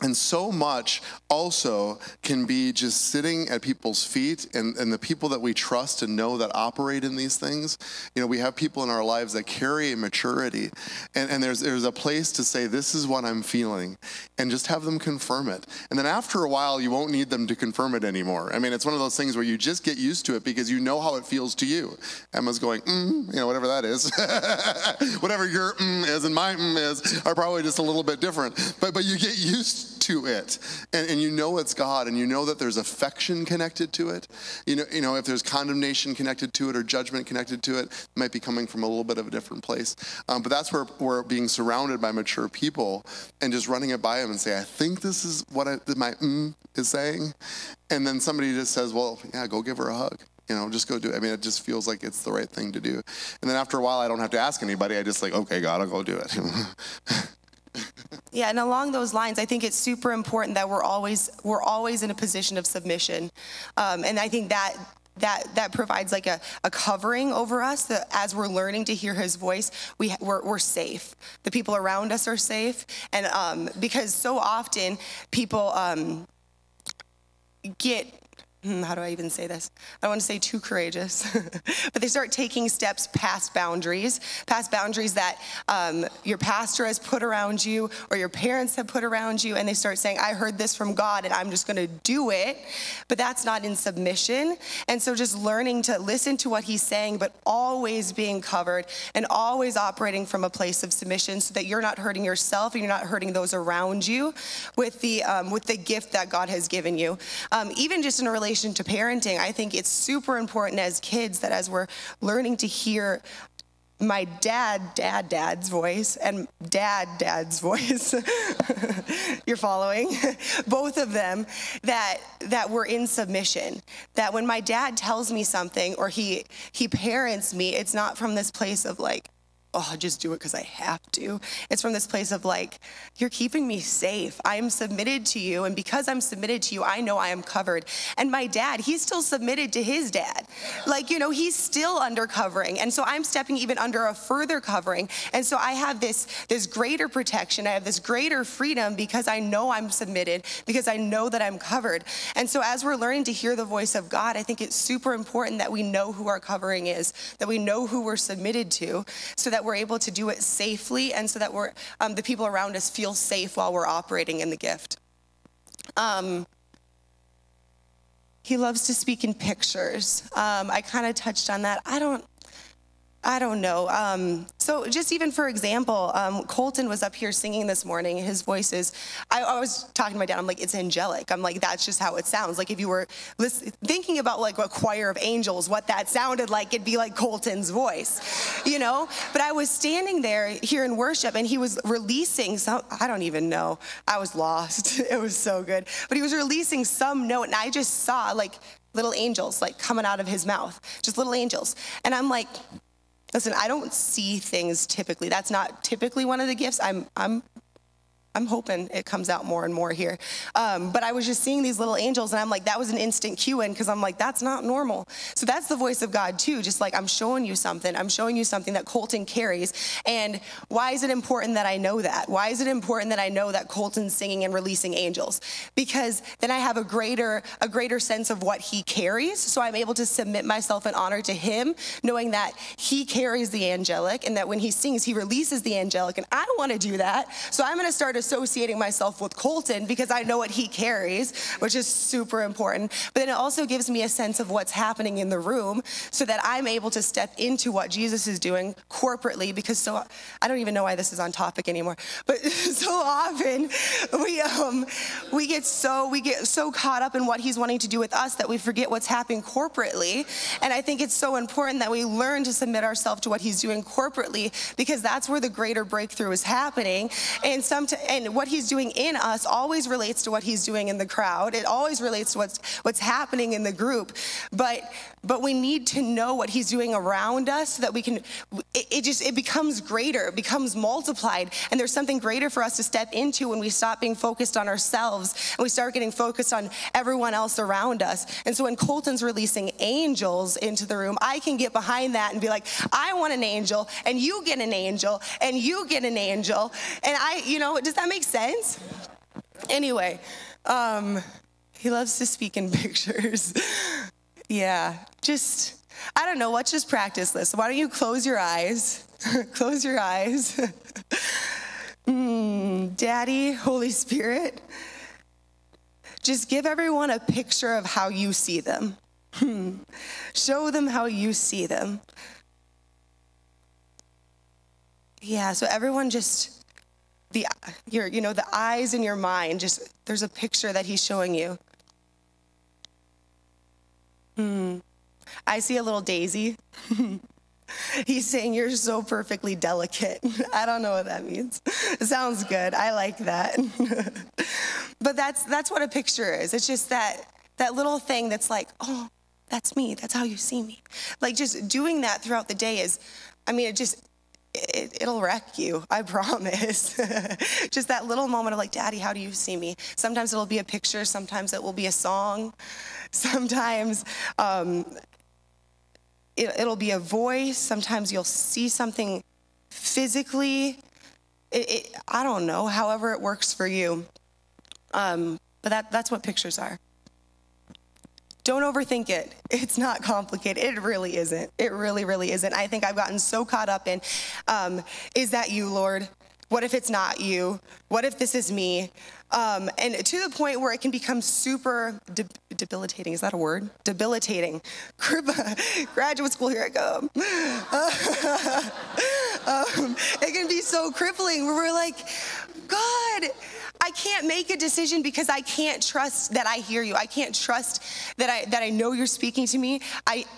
And so much also can be just sitting at people's feet and the people that we trust and know that operate in these things. You know, we have people in our lives that carry a maturity, and there's a place to say, this is what I'm feeling, and just have them confirm it. And then after a while, you won't need them to confirm it anymore. I mean, it's one of those things where you just get used to it because you know how it feels to you. Emma's going, you know, whatever that is. Whatever your is and my is are probably just a little bit different. But you get used to it, and you know it's God, and you know that there's affection connected to it. You know if there's condemnation connected to it or judgment connected to it, it might be coming from a little bit of a different place. But that's where we're being surrounded by mature people and just running it by them and say, I think this is what my is saying, and then somebody just says, well, yeah, go give her a hug. You know, just go do it. I mean, it just feels like it's the right thing to do. And then after a while, I don't have to ask anybody. I just like, okay, God, I'll go do it. Yeah, and along those lines, I think it's super important that we're always in a position of submission, and I think that provides like a covering over us that as we're learning to hear his voice, we're safe. The people around us are safe, and because so often people get. How do I even say this? I don't want to say too courageous, but they start taking steps past boundaries that your pastor has put around you or your parents have put around you, and they start saying, I heard this from God and I'm just going to do it, but that's not in submission. And so just learning to listen to what he's saying, but always being covered and always operating from a place of submission so that you're not hurting yourself and you're not hurting those around you with the gift that God has given you. Even just in a relation to parenting, I think it's super important as kids that as we're learning to hear my dad's voice and dad's voice. You're following? Both of them that were in submission. That when my dad tells me something or he parents me, it's not from this place of like, oh, just do it because I have to. It's from this place of like, you're keeping me safe. I am submitted to you. And because I'm submitted to you, I know I am covered. And my dad, he's still submitted to his dad. Like, he's still under covering. And so I'm stepping even under a further covering. And so I have this greater protection. I have this greater freedom because I know I'm submitted, because I know that I'm covered. And so as we're learning to hear the voice of God, I think it's super important that we know who our covering is, that we know who we're submitted to, so that we're able to do it safely, and so that we're the people around us feel safe while we're operating in the gift. He loves to speak in pictures. I kind of touched on that. I don't know. So just even for example, Colton was up here singing this morning. His voice is, I was talking to my dad, I'm like, it's angelic. I'm like, that's just how it sounds. Like if you were thinking about like a choir of angels, what that sounded like, it'd be like Colton's voice, But I was standing there here in worship and he was releasing some, I don't even know. I was lost. It was so good. But he was releasing some note and I just saw like little angels like coming out of his mouth, just little angels. And I'm like, listen, I don't see things typically. That's not typically one of the gifts. I'm hoping it comes out more and more here. But I was just seeing these little angels and I'm like, that was an instant cue in because I'm like, that's not normal. So that's the voice of God too. Just like, I'm showing you something. I'm showing you something that Colton carries. And why is it important that I know that? Why is it important that I know that Colton's singing and releasing angels? Because then I have a greater sense of what he carries. So I'm able to submit myself in honor to him, knowing that he carries the angelic and that when he sings, he releases the angelic. And I want to do that. So I'm going to start associating myself with Colton because I know what he carries, which is super important. But then it also gives me a sense of what's happening in the room so that I'm able to step into what Jesus is doing corporately, because I don't even know why this is on topic anymore, but so often we get so caught up in what he's wanting to do with us that we forget what's happening corporately. And I think it's so important that we learn to submit ourselves to what he's doing corporately, because that's where the greater breakthrough is happening. And what he's doing in us always relates to what he's doing in the crowd. It always relates to what's happening in the group. But we need to know what he's doing around us so that we can, it becomes greater, it becomes multiplied. And there's something greater for us to step into when we stop being focused on ourselves and we start getting focused on everyone else around us. And so when Colton's releasing angels into the room, I can get behind that and be like, I want an angel, and you get an angel, and you get an angel. And does that make sense? Anyway, he loves to speak in pictures. Yeah, I don't know, let's just practice this. Why don't you close your eyes? Close your eyes. Daddy, Holy Spirit, just give everyone a picture of how you see them. Show them how you see them. Yeah, so everyone just, the eyes in your mind, just, there's a picture that he's showing you. I see a little daisy. He's saying, you're so perfectly delicate. I don't know what that means. It sounds good. I like that. But that's what a picture is. It's just that little thing that's like, oh, that's me. That's how you see me. Like just doing that throughout the day is, it'll wreck you, I promise. Just that little moment of like, Daddy, how do you see me? Sometimes it'll be a picture, sometimes it will be a song, sometimes it'll be a voice, sometimes you'll see something physically. I don't know, however it works for you. But that's what pictures are. Don't overthink it. It's not complicated. It really isn't. It really, really isn't. I think I've gotten so caught up in, is that you, Lord? What if it's not you? What if this is me? And to the point where it can become super debilitating. Is that a word? Debilitating. Graduate school, here I come. It can be so crippling where we're like, God, I can't make a decision because I can't trust that I hear you. I can't trust that I know you're speaking to me.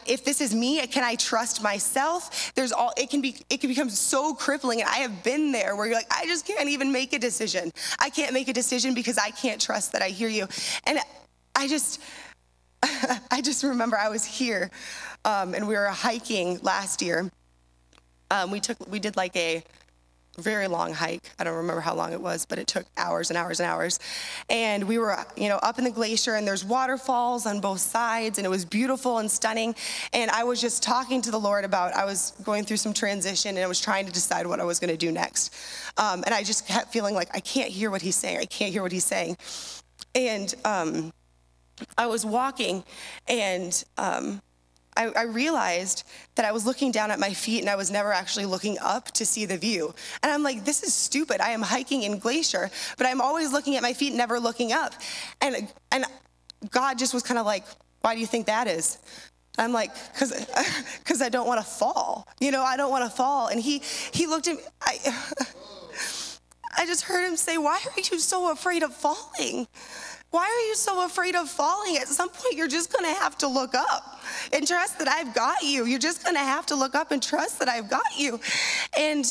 If this is me, can I trust myself? It can become so crippling, and I have been there where you're like, I just can't even make a decision. I can't make a decision because I can't trust that I hear you. And I just remember I was here, and we were hiking last year. We did like a very long hike. I don't remember how long it was, but it took hours and hours and hours. And we were, up in the glacier, and there's waterfalls on both sides, and it was beautiful and stunning. And I was just talking to the Lord I was going through some transition, and I was trying to decide what I was going to do next. And I just kept feeling like I can't hear what he's saying. I can't hear what he's saying. And I was walking, and I realized that I was looking down at my feet, and I was never actually looking up to see the view. And I'm like, this is stupid. I am hiking in glacier, but I'm always looking at my feet, never looking up. And God just was kind of like, why do you think that is? I'm like, because I don't want to fall. I don't want to fall. And he looked at me. I just heard him say, why are you so afraid of falling? Why are you so afraid of falling? At some point, you're just going to have to look up and trust that I've got you. You're just going to have to look up and trust that I've got you. And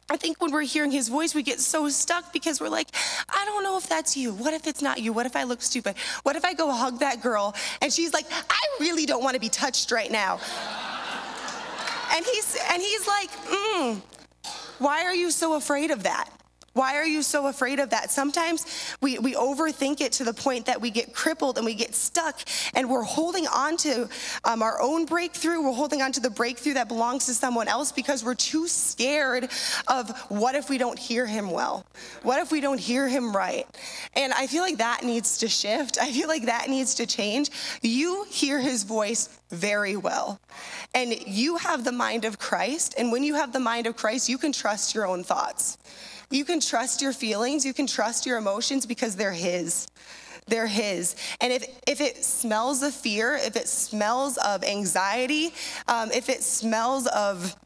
I think when we're hearing his voice, we get so stuck because we're like, I don't know if that's you. What if it's not you? What if I look stupid? What if I go hug that girl and she's like, I really don't want to be touched right now. And he's like, why are you so afraid of that? Why are you so afraid of that? Sometimes we overthink it to the point that we get crippled and we get stuck, and we're holding on to our own breakthrough. We're holding on to the breakthrough that belongs to someone else because we're too scared of what if we don't hear him well? What if we don't hear him right? And I feel like that needs to shift. I feel like that needs to change. You hear his voice very well, and you have the mind of Christ. And when you have the mind of Christ, you can trust your own thoughts. You can trust your feelings, you can trust your emotions because they're his. They're his. And if it smells of fear, if it smells of anxiety, if it smells of,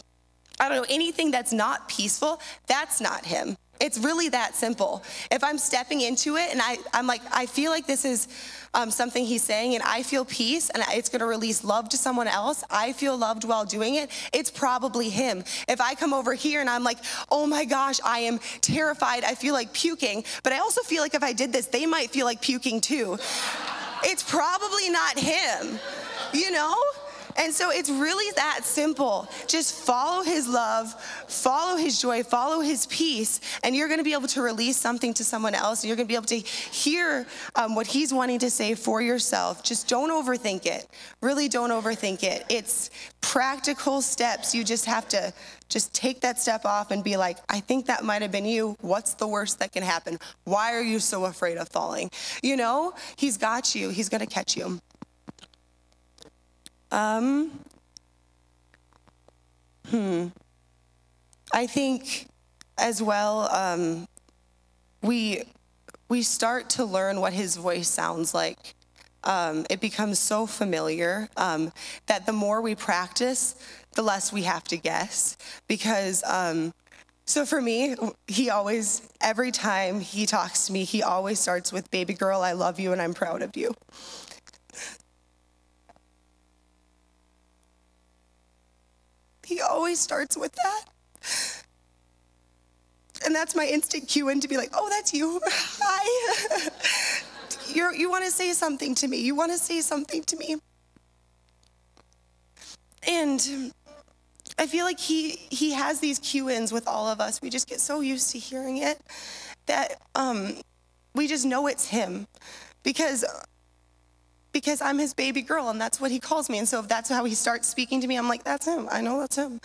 anything that's not peaceful, that's not him. It's really that simple. If I'm stepping into it and I'm like, I feel like this is something he's saying, and I feel peace, and it's going to release love to someone else, I feel loved while doing it, it's probably him. If I come over here and I'm like, oh my gosh, I am terrified, I feel like puking, but I also feel like if I did this, they might feel like puking too. It's probably not him, And so it's really that simple. Just follow his love, follow his joy, follow his peace, and you're going to be able to release something to someone else. And you're going to be able to hear what he's wanting to say for yourself. Just don't overthink it. Really don't overthink it. It's practical steps. You just have to just take that step off and be like, I think that might have been you. What's the worst that can happen? Why are you so afraid of falling? He's got you. He's going to catch you. I think as well, we start to learn what his voice sounds like. It becomes so familiar that the more we practice, the less we have to guess. Because, so for me, every time he talks to me, he always starts with, baby girl, I love you and I'm proud of you. He always starts with that. And that's my instant cue in to be like, oh, that's you. Hi. You want to say something to me. You want to say something to me. And I feel like he has these cue-ins with all of us. We just get so used to hearing it that we just know it's him. Because I'm his baby girl, and that's what he calls me. And so if that's how he starts speaking to me, I'm like, that's him. I know that's him.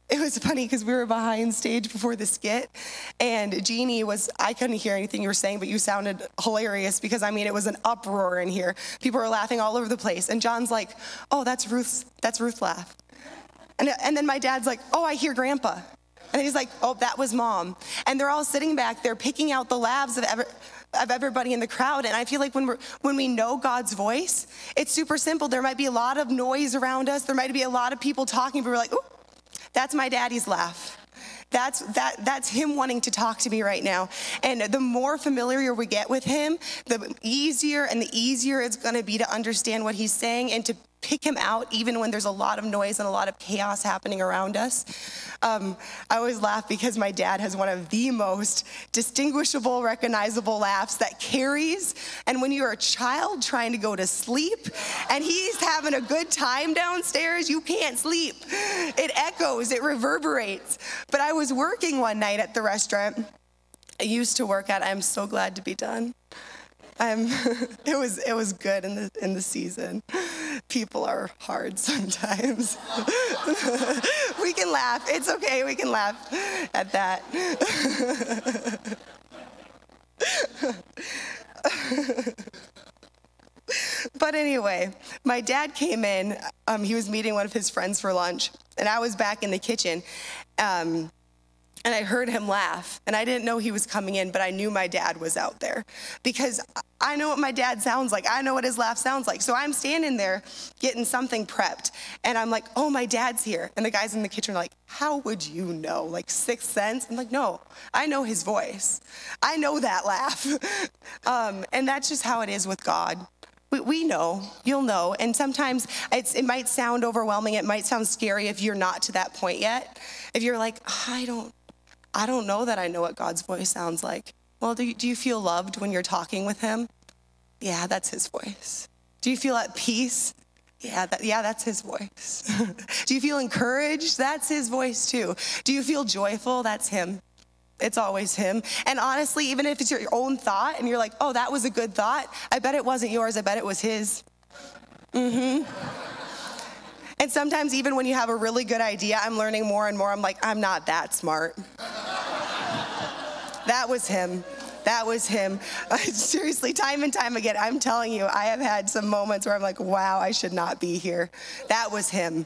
It was funny because we were behind stage before the skit, and Jeannie I couldn't hear anything you were saying, but you sounded hilarious because, it was an uproar in here. People were laughing all over the place. And John's like, oh, that's Ruth's laugh. And then my dad's like, oh, I hear Grandpa. And he's like, oh, that was Mom. And they're all sitting back there picking out the laughs of everybody in the crowd. And I feel like when we know God's voice, it's super simple. There might be a lot of noise around us. There might be a lot of people talking, but we're like, ooh, that's my daddy's laugh. That's him wanting to talk to me right now. And the more familiar we get with him, the easier it's going to be to understand what he's saying and to pick him out even when there's a lot of noise and a lot of chaos happening around us. I always laugh because my dad has one of the most distinguishable, recognizable laughs that carries. And when you're a child trying to go to sleep and he's having a good time downstairs, you can't sleep. It echoes, it reverberates. But I was working one night at the restaurant I used to work at. I'm so glad to be done. It was good in the season. People are hard sometimes. We can laugh. It's okay. We can laugh at that. But anyway, my dad came in. He was meeting one of his friends for lunch, and I was back in the kitchen. And I heard him laugh, and I didn't know he was coming in, but I knew my dad was out there because I know what my dad sounds like. I know what his laugh sounds like. So I'm standing there getting something prepped, and I'm like, oh, my dad's here. And the guys in the kitchen are like, how would you know? Like sixth sense? I'm like, no, I know his voice. I know that laugh. And that's just how it is with God. We know, you'll know. And sometimes it might sound overwhelming. It might sound scary if you're not to that point yet. If you're like, I don't know that I know what God's voice sounds like. Well, do you feel loved when you're talking with him? Yeah, that's his voice. Do you feel at peace? Yeah, that's his voice. Do you feel encouraged? That's his voice too. Do you feel joyful? That's him. It's always him. And honestly, even if it's your own thought and you're like, oh, that was a good thought, I bet it wasn't yours. I bet it was his. And sometimes even when you have a really good idea, I'm learning more and more. I'm like, I'm not that smart. That was him. That was him. Seriously, time and time again, I'm telling you, I have had some moments where I'm like, wow, I should not be here. That was him.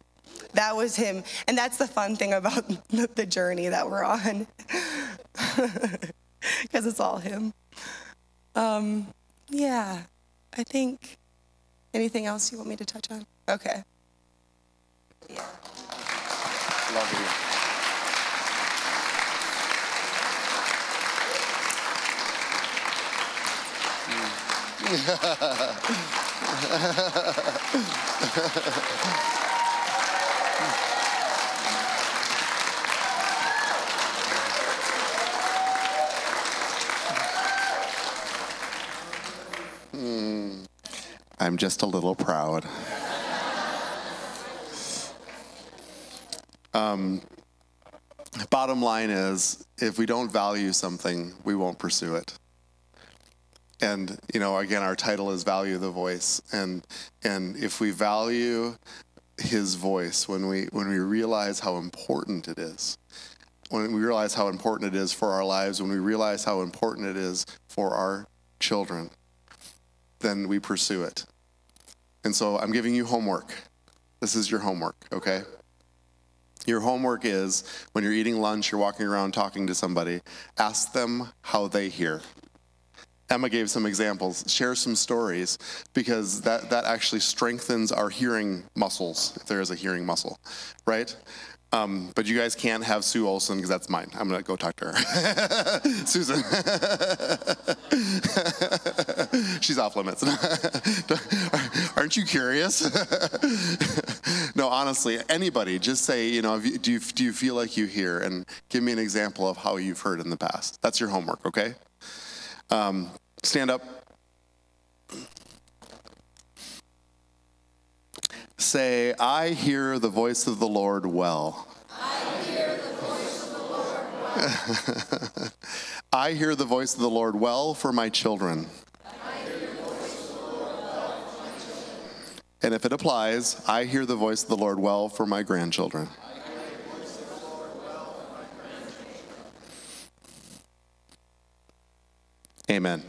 That was him. And that's the fun thing about the journey that we're on. Because it's all him. Yeah, I think, anything else you want me to touch on? Okay. Yeah. Love you. I'm just a little proud. Bottom line is, if we don't value something, we won't pursue it. And, again, our title is Value the Voice. And if we value his voice, when we realize how important it is, when we realize how important it is for our lives, when we realize how important it is for our children, then we pursue it. And so I'm giving you homework. This is your homework, okay? Your homework is, when you're eating lunch, you're walking around talking to somebody, ask them how they hear. Emma gave some examples. Share some stories, because that actually strengthens our hearing muscles, if there is a hearing muscle, right? But you guys can't have Sue Olson, because that's mine. I'm going to go talk to her. Susan. She's off limits. Aren't you curious? No, honestly, anybody, just say, do you feel like you hear? And give me an example of how you've heard in the past. That's your homework, okay? Stand up. Say, I hear the voice of the Lord well. I hear the voice of the Lord well. I hear the voice of the Lord well for my children. I hear the voice of the Lord well for my children. And if it applies, I hear the voice of the Lord well for my grandchildren. I hear the voice of the Lord well for my grandchildren. Amen.